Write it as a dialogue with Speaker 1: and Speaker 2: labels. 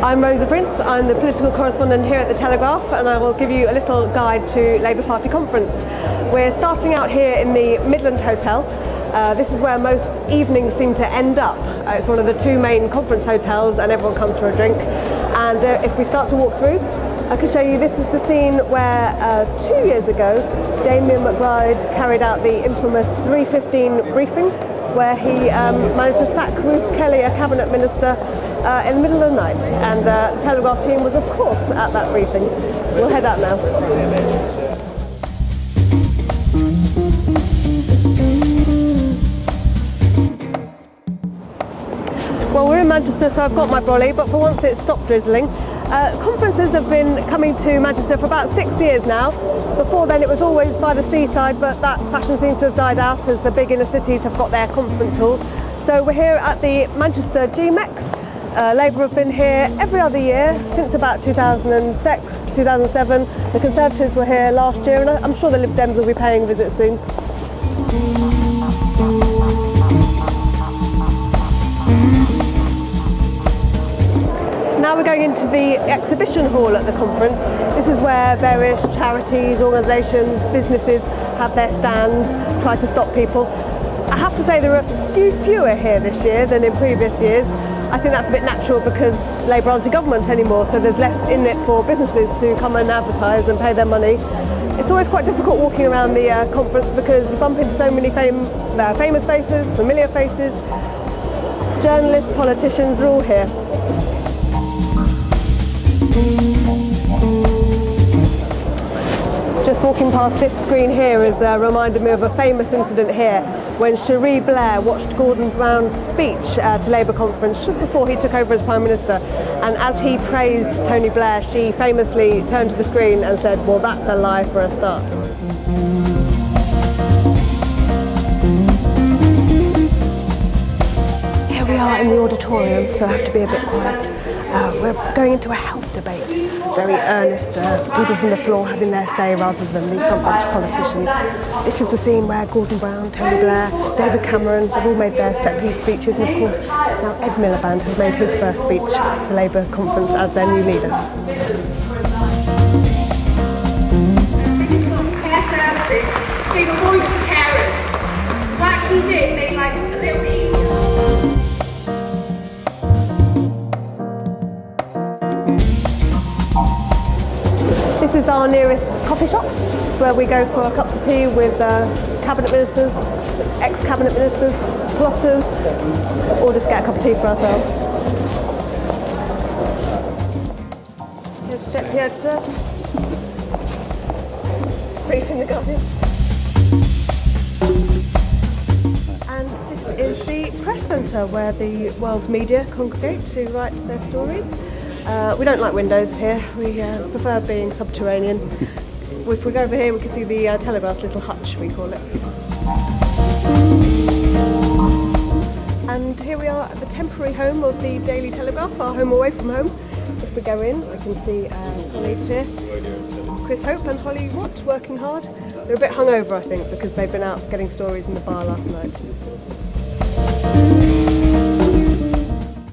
Speaker 1: I'm Rosa Prince, I'm the political correspondent here at the Telegraph, and I will give you a little guide to Labour Party conference. We're starting out here in the Midland Hotel. This is where most evenings seem to end up. It's one of the two main conference hotels and everyone comes for a drink. And if we start to walk through, I can show you this is the scene where 2 years ago Damien McBride carried out the infamous 3:15 briefing, where he managed to sack Ruth Kelly, a cabinet minister, in the middle of the night. And the Telegraph team was of course at that briefing. We'll head out now. Well, we're in Manchester, so I've got my brolly, but for once it's stopped drizzling. Conferences have been coming to Manchester for about 6 years now. Before then it was always by the seaside, but that fashion seems to have died out as the big inner cities have got their conference halls. So we're here at the Manchester GMEX. Labour have been here every other year since about 2006, 2007. The Conservatives were here last year, and I'm sure the Lib Dems will be paying a visit soon. Now we're going into the exhibition hall at the conference. This is where various charities, organisations, businesses have their stands, try to stop people. I have to say there are a few fewer here this year than in previous years. I think that's a bit natural because Labour aren't in government anymore, so there's less in it for businesses to come and advertise and pay their money. It's always quite difficult walking around the conference because you bump into so many famous faces, familiar faces, journalists, politicians, are all here. Just walking past this screen here has reminded me of a famous incident here when Cherie Blair watched Gordon Brown's speech to Labour conference just before he took over as Prime Minister, and as he praised Tony Blair, she famously turned to the screen and said, "Well, that's a lie for a start." Here we are in the auditorium, so I have to be a bit quiet. We're going into a health debate, very earnest, people from the floor having their say rather than the front bench politicians. This is the scene where Gordon Brown, Tony Blair, David Cameron have all made their set piece speeches, and of course now Ed Miliband has made his first speech to Labour conference as their new leader.
Speaker 2: Care services gave a voice to carers. Like he did, made life a little bit easier.
Speaker 1: This is our nearest coffee shop, where we go for cups of tea with cabinet ministers, ex-cabinet ministers, plotters, or just get a cup of tea for ourselves. Here's the deputy editor, briefing the Guardian. And this is the press centre, where the world's media congregate to write their stories. We don't like windows here, we prefer being subterranean. If we go over here we can see the Telegraph's little hutch, we call it. And here we are at the temporary home of the Daily Telegraph, our home away from home. If we go in we can see colleagues here, Chris Hope and Holly Watt, working hard. They're a bit hungover I think because they've been out getting stories in the bar last night.